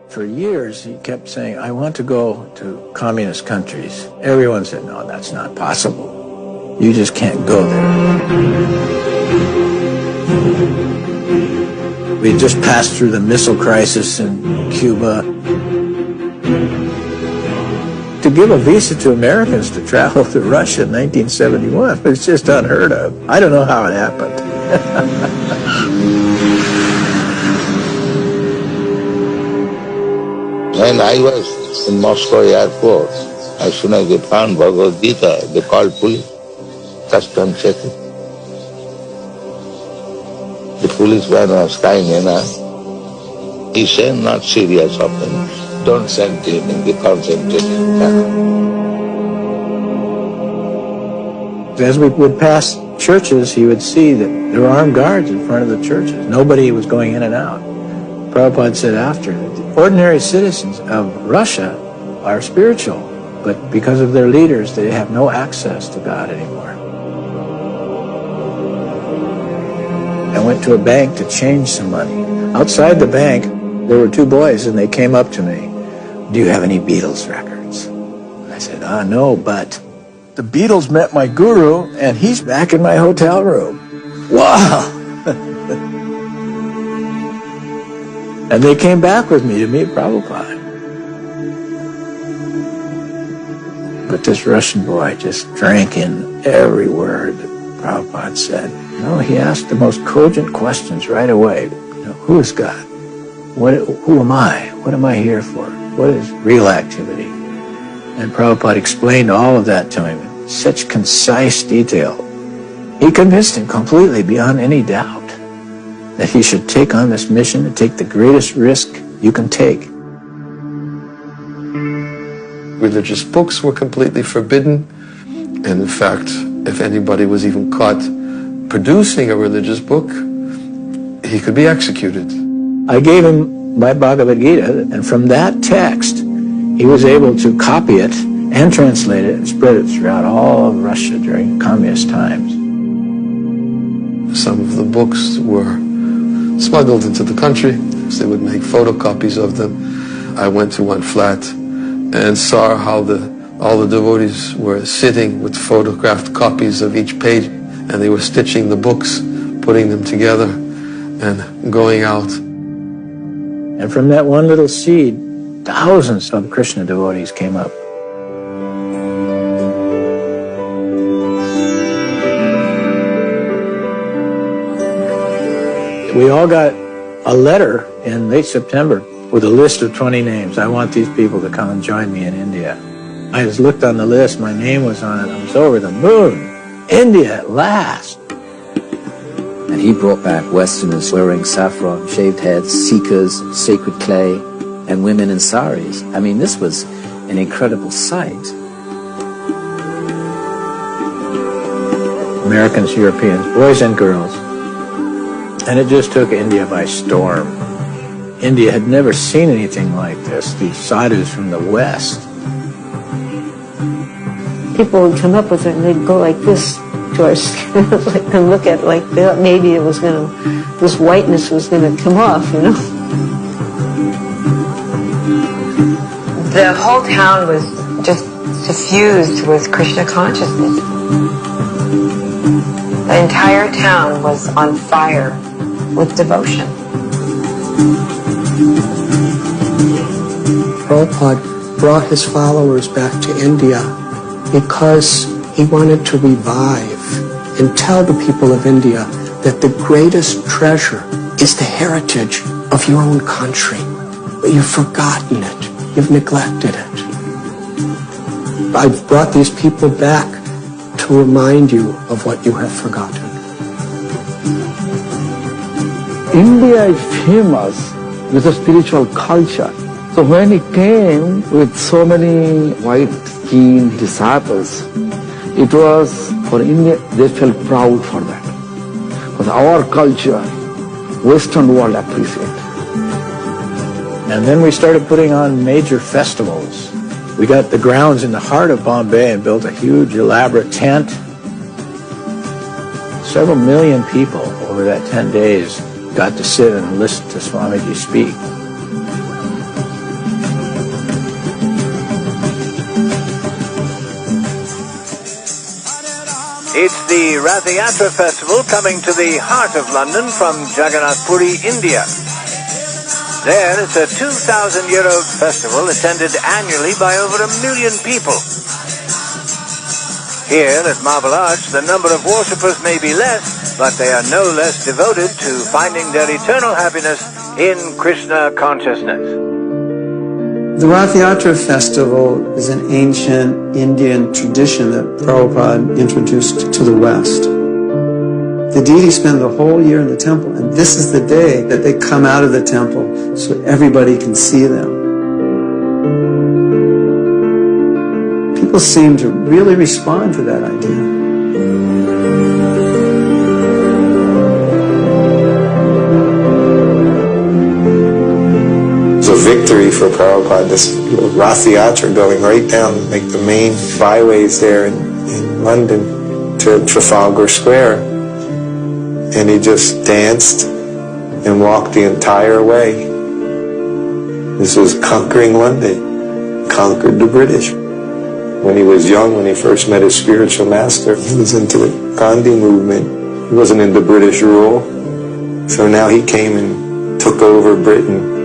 For years, he kept saying, I want to go to communist countries. Everyone said, no, that's not possible. You just can't go there. We just passed through the missile crisis in Cuba. To give a visa to Americans to travel to Russia in 1971 was just unheard of. I don't know how it happened. When I was in Moscow airport, as soon as they found Bhagavad Gita, they called police, custom checking. The policeman was kind enough. He said, not serious offense. Don't send him in the concentration camp. As we would pass churches, he would see that there were armed guards in front of the churches. Nobody was going in and out. Prabhupada said after, the ordinary citizens of Russia are spiritual, but because of their leaders, they have no access to God anymore. I went to a bank to change some money. Outside the bank, there were two boys, and they came up to me. Do you have any Beatles records? I said, no, but the Beatles met my guru, and he's back in my hotel room. Wow! And they came back with me to meet Prabhupada. But this Russian boy just drank in every word that Prabhupada said. No, he asked the most cogent questions right away. Who is God? Who am I? What am I here for? What is real activity? And Prabhupada explained all of that to him in such concise detail. He convinced him completely, beyond any doubt, that he should take on this mission and take the greatest risk you can take. Religious books were completely forbidden, and in fact, if anybody was even caught producing a religious book, he could be executed. I gave him my Bhagavad Gita, and from that text, he was able to copy it and translate it and spread it throughout all of Russia during communist times. Some of the books were smuggled into the country, so they would make photocopies of them. I went to one flat and saw how all the devotees were sitting with photographed copies of each page, and they were stitching the books, putting them together, and going out. And from that one little seed, thousands of Krishna devotees came up. We all got a letter in late September with a list of 20 names. I want these people to come and join me in India. I just looked on the list, my name was on it, I was over the moon. India at last. And he brought back Westerners wearing saffron, shaved heads, seekers, sacred clay, and women in saris. I mean, this was an incredible sight. Americans, Europeans, boys and girls. And it just took India by storm. India had never seen anything like this, these sadhus from the West. People would come up with it and they'd go like this to our skin, like, and look at it like maybe it was going to, this whiteness was going to come off, you know. The whole town was just suffused with Krishna consciousness. The entire town was on fire with devotion. Prabhupada brought his followers back to India because he wanted to revive and tell the people of India that the greatest treasure is the heritage of your own country. But you've forgotten it. You've neglected it. I've brought these people back to remind you of what you have forgotten. India is famous with a spiritual culture. So when he came with so many white-skinned disciples, it was for India, they felt proud for that. Because our culture, Western world appreciate. And then we started putting on major festivals. We got the grounds in the heart of Bombay and built a huge, elaborate tent. Several million people over that 10 days got to sit and listen to Swamiji speak. It's the Rath Yatra Festival coming to the heart of London from Jagannath Puri, India. There, it's a 2,000-year-old festival attended annually by over 1 million people. Here at Marble Arch, the number of worshippers may be less, but they are no less devoted to finding their eternal happiness in Krishna consciousness. The Rath Yatra Festival is an ancient Indian tradition that Prabhupada introduced to the West. The deities spend the whole year in the temple, and this is the day that they come out of the temple so everybody can see them. People seem to really respond to that idea. It's a victory for Prabhupada, this little Rath Yatra going right down, like the main byways there in London to Trafalgar Square. And he just danced and walked the entire way. This was conquering London, conquered the British. When he was young, when he first met his spiritual master, he was into the Gandhi movement. He wasn't into British rule. So now he came and took over Britain.